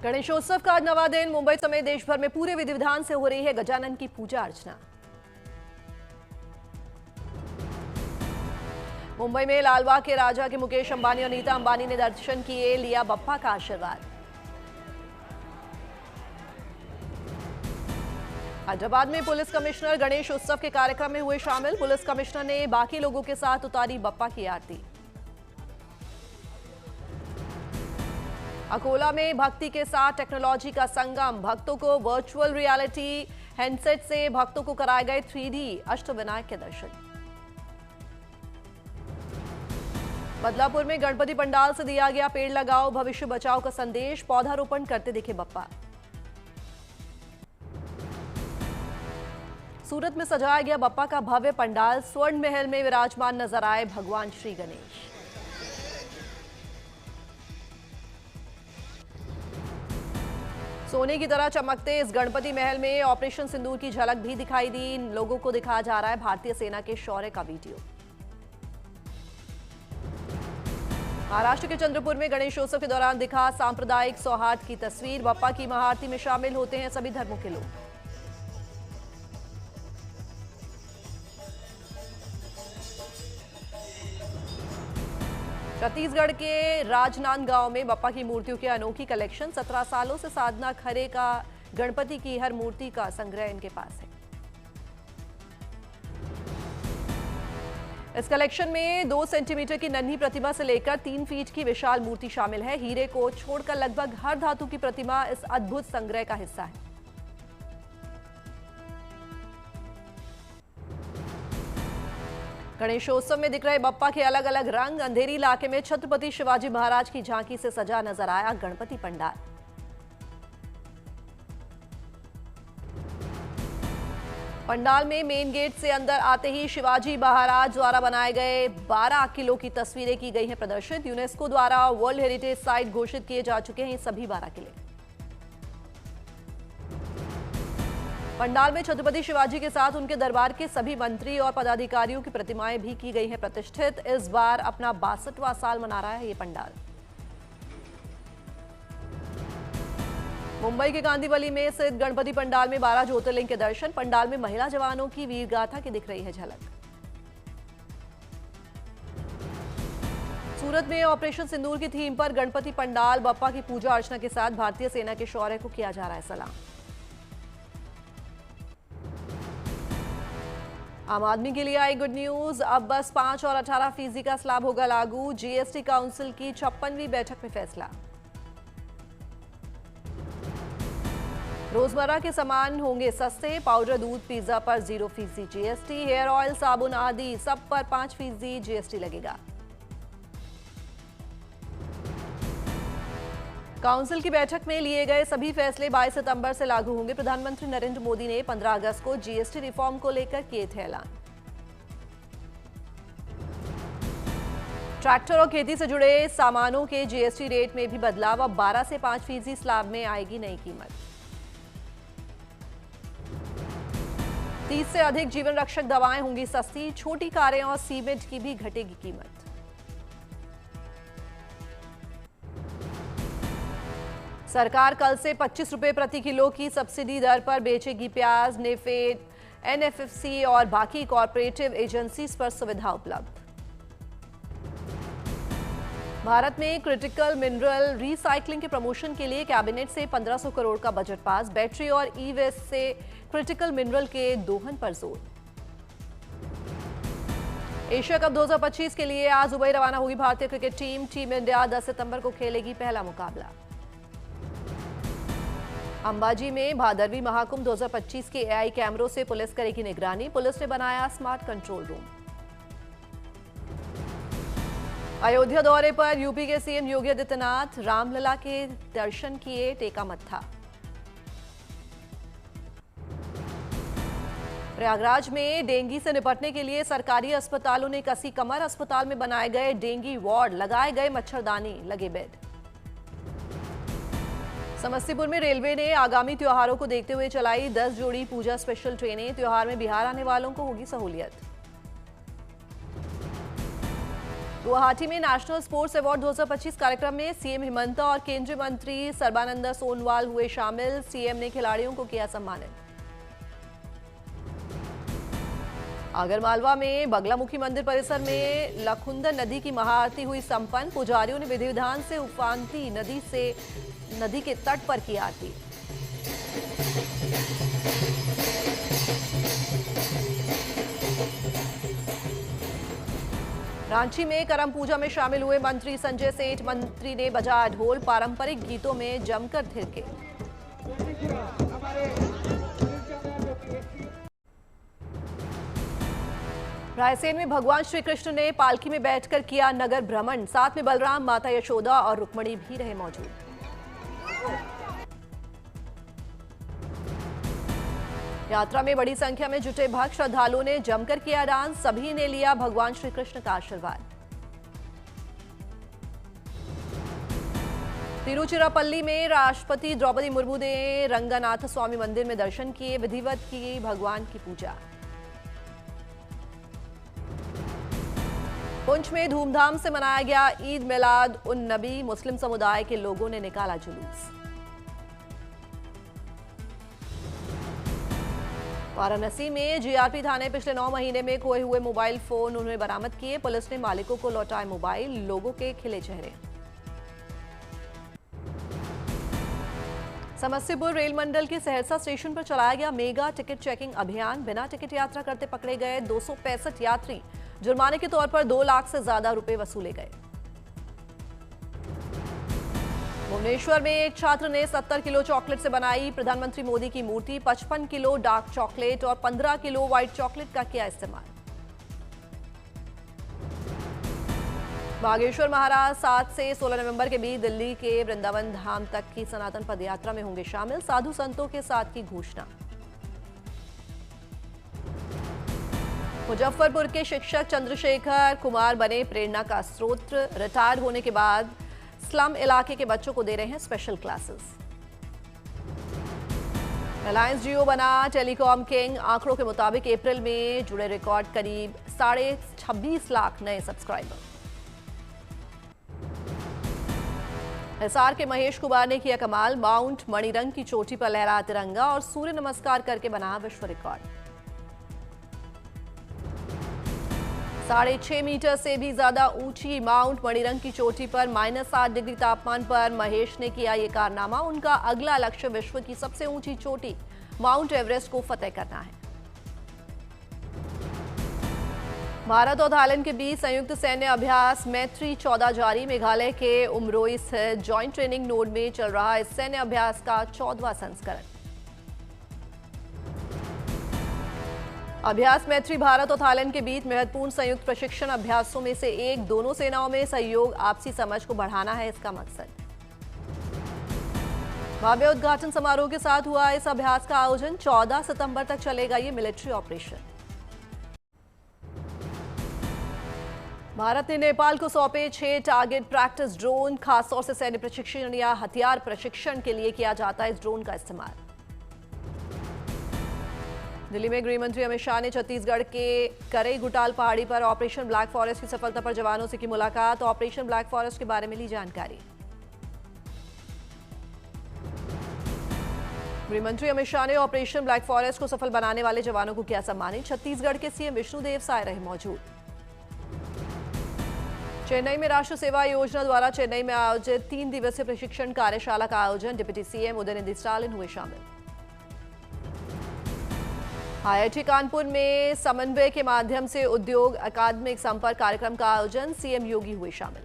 गणेशोत्सव का आज नवा दिन। मुंबई समेत देश भर में पूरे विधि विधान से हो रही है गजानन की पूजा अर्चना। मुंबई में लालबाग के राजा के मुकेश अंबानी और नीता अंबानी ने दर्शन किए, लिया बप्पा का आशीर्वाद। हैदराबाद में पुलिस कमिश्नर गणेश उत्सव के कार्यक्रम में हुए शामिल। पुलिस कमिश्नर ने बाकी लोगों के साथ उतारी बप्पा की आरती। अकोला में भक्ति के साथ टेक्नोलॉजी का संगम। भक्तों को वर्चुअल रियलिटी हैंडसेट से भक्तों को कराए गए 3D अष्टविनायक के दर्शन। बदलापुर में गणपति पंडाल से दिया गया पेड़ लगाओ भविष्य बचाओ का संदेश। पौधारोपण करते दिखे बप्पा। सूरत में सजाया गया बप्पा का भव्य पंडाल। स्वर्ण महल में विराजमान नजर आए भगवान श्री गणेश। सोने की तरह चमकते इस गणपति महल में ऑपरेशन सिंदूर की झलक भी दिखाई दी। लोगों को दिखाया जा रहा है भारतीय सेना के शौर्य का वीडियो। महाराष्ट्र के चंद्रपुर में गणेशोत्सव के दौरान दिखा सांप्रदायिक सौहार्द की तस्वीर। बप्पा की महाआरती में शामिल होते हैं सभी धर्मों के लोग। छत्तीसगढ़ के राजनांदगांव में बप्पा की मूर्तियों की अनोखी कलेक्शन। 17 सालों से साधना खरे का गणपति की हर मूर्ति का संग्रह इनके पास है। इस कलेक्शन में 2 सेंटीमीटर की नन्ही प्रतिमा से लेकर 3 फीट की विशाल मूर्ति शामिल है। हीरे को छोड़कर लगभग हर धातु की प्रतिमा इस अद्भुत संग्रह का हिस्सा है। गणेशोत्सव में दिख रहे बप्पा के अलग अलग रंग। अंधेरी इलाके में छत्रपति शिवाजी महाराज की झांकी से सजा नजर आया गणपति पंडाल। पंडाल में मेन गेट से अंदर आते ही शिवाजी महाराज द्वारा बनाए गए 12 किलो की तस्वीरें की गई हैं प्रदर्शित। यूनेस्को द्वारा वर्ल्ड हेरिटेज साइट घोषित किए जा चुके हैं ये सभी 12 किले। पंडाल में छत्रपति शिवाजी के साथ उनके दरबार के सभी मंत्री और पदाधिकारियों की प्रतिमाएं भी की गई हैं प्रतिष्ठित। इस बार अपना 62वां साल मना रहा है ये पंडाल। मुंबई के गांधीवली में स्थित गणपति पंडाल में 12 ज्योतिर्लिंग के दर्शन। पंडाल में महिला जवानों की वीर गाथा की दिख रही है झलक। सूरत में ऑपरेशन सिंदूर की थीम पर गणपति पंडाल। बप्पा की पूजा अर्चना के साथ भारतीय सेना के शौर्य को किया जा रहा है सलाम। आम आदमी के लिए आई गुड न्यूज। अब बस 5 और 18% का स्लैब होगा लागू। जीएसटी काउंसिल की 56वीं बैठक में फैसला। रोजमर्रा के सामान होंगे सस्ते। पाउडर, दूध, पिज्जा पर 0% जीएसटी। हेयर ऑयल, साबुन आदि सब पर 5% जीएसटी लगेगा। काउंसिल की बैठक में लिए गए सभी फैसले 22 सितंबर से लागू होंगे। प्रधानमंत्री नरेंद्र मोदी ने 15 अगस्त को जीएसटी रिफॉर्म को लेकर किए थे ऐलान। ट्रैक्टर और खेती से जुड़े सामानों के जीएसटी रेट में भी बदलाव। अब 12 से 5% स्लैब में आएगी नई कीमत। 30 से अधिक जीवन रक्षक दवाएं होंगी सस्ती। छोटी कारें और सीमेंट की भी घटेगी कीमत। सरकार कल से 25 रुपए प्रति किलो की सब्सिडी दर पर बेचेगी प्याज। नेफेड, एनएफएफसी और बाकी कॉर्पोरेटिव एजेंसीज पर सुविधा उपलब्ध। भारत में क्रिटिकल मिनरल रिसाइकलिंग के प्रमोशन के लिए कैबिनेट से 1500 करोड़ का बजट पास। बैटरी और ई वेस्ट से क्रिटिकल मिनरल के दोहन पर जोर। एशिया कप 2025 के लिए आज दुबई रवाना होगी भारतीय क्रिकेट टीम। टीम इंडिया 10 सितंबर को खेलेगी पहला मुकाबला। अंबाजी में भादरवी महाकुंभ 2025 के एआई कैमरों से पुलिस करेगी निगरानी। पुलिस ने बनाया स्मार्ट कंट्रोल रूम। अयोध्या दौरे पर यूपी के सीएम योगी आदित्यनाथ। रामलला के दर्शन किए, टेका मत्था। प्रयागराज में डेंगू से निपटने के लिए सरकारी अस्पतालों ने कसी कमर। अस्पताल में बनाए गए डेंगू वार्ड, लगाए गए मच्छरदानी, लगे बेड। समस्तीपुर में रेलवे ने आगामी त्योहारों को देखते हुए चलाई 10 जोड़ी पूजा स्पेशल ट्रेनें। त्योहार में बिहार आने वालों को होगी सहूलियत। गुवाहाटी में नेशनल स्पोर्ट्स अवार्ड 2025 कार्यक्रम में सीएम हिमंता और केंद्रीय मंत्री सर्बानंद सोनोवाल हुए शामिल। सीएम ने खिलाड़ियों को किया सम्मानित। आगरमालवा में बगलामुखी मंदिर परिसर में लखुंदर नदी की महाआरती हुई संपन्न। पुजारियों ने विधि विधान से उफानती नदी के तट पर की आरती। रांची में करम पूजा में शामिल हुए मंत्री संजय सेठ। मंत्री ने बजाया ढोल, पारंपरिक गीतों में जमकर थिरके। रायसेन में भगवान श्री कृष्ण ने पालकी में बैठकर किया नगर भ्रमण। साथ में बलराम, माता यशोदा और रुक्मणी भी रहे मौजूद। यात्रा में बड़ी संख्या में जुटे भक्त श्रद्धालुओं ने जमकर किया डांस। सभी ने लिया भगवान श्री कृष्ण का आशीर्वाद। तिरुचिरापल्ली में राष्ट्रपति द्रौपदी मुर्मू ने रंगनाथ स्वामी मंदिर में दर्शन किए। विधिवत की भगवान की पूजा। पुंछ में धूमधाम से मनाया गया ईद मिलाद उन नबी। मुस्लिम समुदाय के लोगों ने निकाला जुलूस। वाराणसी में जीआरपी थाने पिछले 9 महीने में खोए हुए मोबाइल फोन उन्होंने बरामद किए। पुलिस ने मालिकों को लौटाए मोबाइल। लोगों के खिले चेहरे। समस्तीपुर रेल मंडल के सहरसा स्टेशन पर चलाया गया मेगा टिकट चेकिंग अभियान। बिना टिकट यात्रा करते पकड़े गए 265 यात्री। जुर्माने के तौर पर 2 लाख से ज्यादा रुपए वसूले गए। भुवनेश्वर में एक छात्र ने 70 किलो चॉकलेट से बनाई प्रधानमंत्री मोदी की मूर्ति। 55 किलो डार्क चॉकलेट और 15 किलो व्हाइट चॉकलेट का किया इस्तेमाल। बागेश्वर महाराज 7 से 16 नवंबर के बीच दिल्ली के वृंदावन धाम तक की सनातन पदयात्रा में होंगे शामिल। साधु संतों के साथ की घोषणा। मुजफ्फरपुर के शिक्षक चंद्रशेखर कुमार बने प्रेरणा का स्रोत। रिटायर्ड होने के बाद स्लम इलाके के बच्चों को दे रहे हैं स्पेशल क्लासेस। रिलायंस जियो बना टेलीकॉम किंग। आंकड़ों के मुताबिक अप्रैल में जुड़े रिकॉर्ड करीब 26.5 लाख नए सब्सक्राइबर। हिसार के महेश कुमार ने किया कमाल। माउंट मणिरंग की चोटी पर लहरा तिरंगा और सूर्य नमस्कार करके बना विश्व रिकॉर्ड। 6.5 मीटर से भी ज्यादा ऊंची माउंट मणिरंग की चोटी पर -8 डिग्री तापमान पर महेश ने किया ये कारनामा। उनका अगला लक्ष्य विश्व की सबसे ऊंची चोटी माउंट एवरेस्ट को फतेह करना है। भारत और थाईलैंड के बीच संयुक्त सैन्य अभ्यास मैत्री 14 जारी। मेघालय के उमरोई स्थित जॉइंट ट्रेनिंग नोड में चल रहा इस सैन्य अभ्यास का 14वां संस्करण। अभ्यास मैत्री भारत और थाईलैंड के बीच महत्वपूर्ण संयुक्त प्रशिक्षण अभ्यासों में से एक। दोनों सेनाओं में सहयोग, आपसी समझ को बढ़ाना है इसका मकसद। भव्य उद्घाटन समारोह के साथ हुआ इस अभ्यास का आयोजन। 14 सितंबर तक चलेगा ये मिलिट्री ऑपरेशन। भारत ने नेपाल को सौंपे 6 टारगेट प्रैक्टिस ड्रोन। खासतौर से सैन्य प्रशिक्षण या हथियार प्रशिक्षण के लिए किया जाता है इस ड्रोन का इस्तेमाल। दिल्ली में गृह मंत्री अमित शाह ने छत्तीसगढ़ के करई गुटाल पहाड़ी पर ऑपरेशन ब्लैक फॉरेस्ट की सफलता पर जवानों से की मुलाकात। ऑपरेशन ब्लैक फॉरेस्ट के बारे में ली जानकारी। गृह मंत्री अमित शाह ने ऑपरेशन ब्लैक फॉरेस्ट को सफल बनाने वाले जवानों को किया सम्मानित। छत्तीसगढ़ के सीएम विष्णुदेव साय रहे मौजूद। चेन्नई में राष्ट्र सेवा योजना द्वारा चेन्नई में आयोजित 3 दिवसीय प्रशिक्षण कार्यशाला का आयोजन। डिप्टी सीएम उदयनिधि स्टालिन हुए शामिल। आईआईटी कानपुर में समन्वय के माध्यम से उद्योग अकादमिक संपर्क कार्यक्रम का आयोजन। सीएम योगी हुए शामिल।